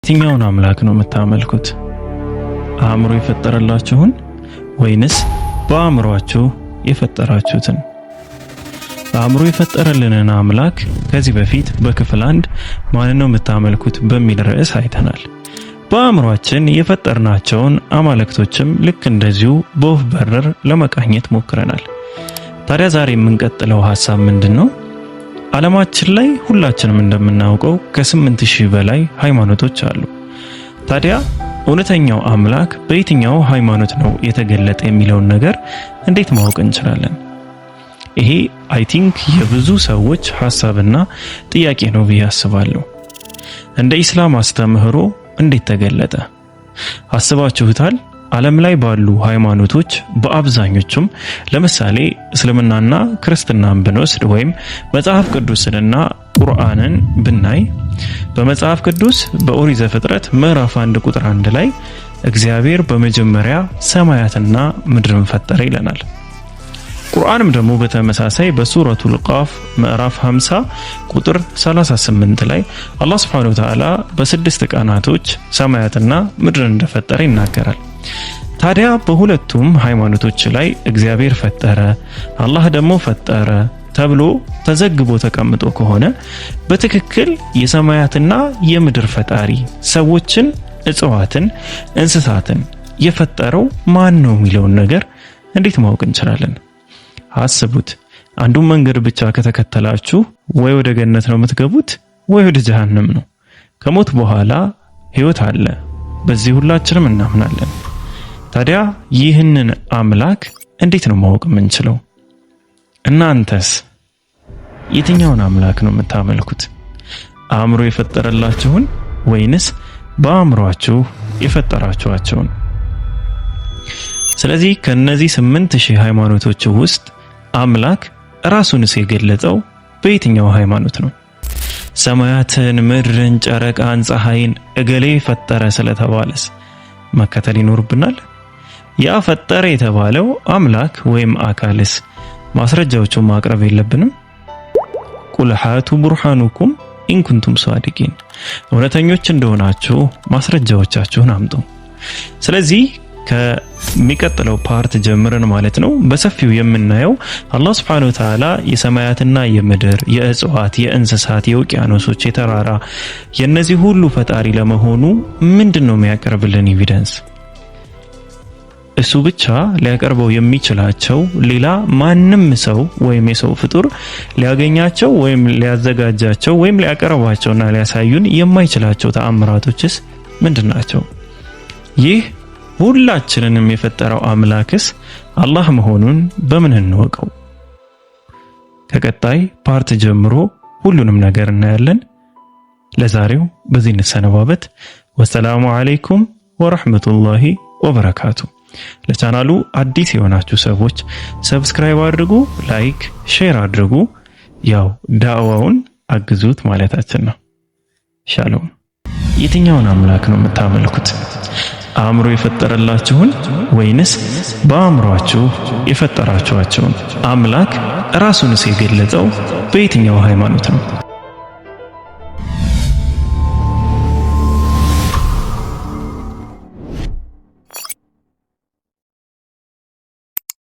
የትኛውን አምላክ ነው የምታመልኩት? አእምሮ የፈጠረላችሁን ወይንስ በአእምሮአችሁ የፈጠራችሁትን? አእምሮ የፈጠረልንን አምላክ ከዚህ በፊት በክፍል 1 ማንን ነው የምታመልኩት በሚል ርዕስ አይተናል። በአእምሮአችን የፈጠርናቸውን አማልክቶችም ልክ እንደዚሁ በወፍ በረር ለመቃኘት ሞክረናል። ታዲያ ዛሬ የምንቀጥለው ሐሳብ ምንድነው? ዓለማችን ላይ ሁላችንም እንደምናውቀው ከ8000 በላይ ሃይማኖቶች አሉ። ታዲያ እውነተኛው አምላክ በየትኛው ሃይማኖት ነው የተገለጠ የሚለውን ነገር እንዴት ማወቅ እንችላለን? ይሄ አይ ቲንክ የብዙ ሰዎች ሐሳብና ጥያቄ ነው ብዬ አስባለሁ። እንደ ኢስላም አስተምህሮ እንዴት ተገለጠ? አስባችሁታል? ዓለም ላይ ባሉ ሃይማኖቶች በአብዛኞቹም ለምሳሌ እስልምናና ክርስትናን ብንወስድ ወይም መጽሐፍ ቅዱስንና ቁርአንን ብናይ በመጽሐፍ ቅዱስ በኦሪት ዘፍጥረት ምዕራፍ 1 ቁጥር 1 ላይ እግዚአብሔር በመጀመሪያ ሰማያትና ምድርን ፈጠረ ይለናል። ቁርአንም ደግሞ በተመሳሳይ በሱረቱል ቃፍ ምዕራፍ 50 ቁጥር 38 ላይ አላህ Subhanahu Wa Ta'ala በ6 ቀናቶች ሰማያትና ምድርን እንደፈጠረ ይናገራል። ታዲያ በሁለቱም ሃይማኖቶች ላይ እግዚአብሔር ፈጠረ፣ አላህ ደግሞ ፈጠረ ተብሎ ተዘግቦ ተቀምጦ ከሆነ በትክክል የሰማያትና የምድር ፈጣሪ ሰዎችን፣ እጽዋትን፣ እንስሳትን የፈጠረው ማን ነው የሚለውን ነገር እንዴት ማወቅ እንችላለን? አስቡት። አንዱን መንገድ ብቻ ከተከተላችሁ ወይ ወደ ገነት ነው የምትገቡት ወይ ወደ ጀሃነም ነው። ከሞት በኋላ ህይወት አለ። በዚህ ሁላችንም እናምናለን። ታዲያ ይህንን አምላክ እንዴት ነው ማወቅ የምንችለው? እናንተስ የትኛውን አምላክ ነው የምታመልኩት? አእምሮ የፈጠረላችሁን ወይንስ በአእምሮአችሁ የፈጠራችኋቸውን? ስለዚህ ከነዚህ 8000 ሃይማኖቶች ውስጥ አምላክ ራሱንስ የገለጸው በየትኛው ሃይማኖት ነው? ሰማያትን፣ ምድርን፣ ጨረቃን፣ ፀሐይን እገሌ ፈጠረ ስለተባለስ መከተል ይኖርብናል? ያ ፈጠረ የተባለው አምላክ ወይም አካልስ ማስረጃዎቹን ማቅረብ የለብንም? ቁል ሃቱ ቡርሃኑኩም ኢንኩንቱም ሷዲቂን፣ እውነተኞች እንደሆናችሁ ማስረጃዎቻችሁን አምጡ። ስለዚህ ከሚቀጥለው ፓርት ጀምረን ማለት ነው በሰፊው የምናየው አላህ Subhanahu Wa Ta'ala የሰማያትና የምድር፣ የእጽዋት፣ የእንስሳት፣ የውቅያኖሶች፣ የተራራ የነዚህ ሁሉ ፈጣሪ ለመሆኑ ምንድነው የሚያቀርብልን ኤቪደንስ? እሱ ብቻ ሊያቀርበው የሚችላቸው ሌላ ማንም ሰው ወይም የሰው ፍጡር ሊያገኛቸው ወይም ሊያዘጋጃቸው ወይም ሊያቀርባቸውና ሊያሳዩን የማይችላቸው ተአምራቶችስ ምንድናቸው? ይህ ሁላችንንም የፈጠረው አምላክስ አላህ መሆኑን በምን እንወቀው? ከቀጣይ ፓርት ጀምሮ ሁሉንም ነገር እናያለን። ለዛሬው በዚህ እንሰነባበት። ወሰላሙ አለይኩም ወራህመቱላሂ ወበረካቱ። ለቻናሉ አዲስ የሆናችሁ ሰዎች ሰብስክራይብ አድርጉ፣ ላይክ፣ ሼር አድርጉ። ያው ዳዕዋውን አግዙት ማለታችን ነው። ሻሎም። የትኛውን አምላክ ነው የምታመልኩት? አእምሮ የፈጠረላችሁን ወይንስ በአእምሮአችሁ የፈጠራችኋቸውን? አምላክ ራሱንስ የገለጸው በየትኛው ሃይማኖት ነው?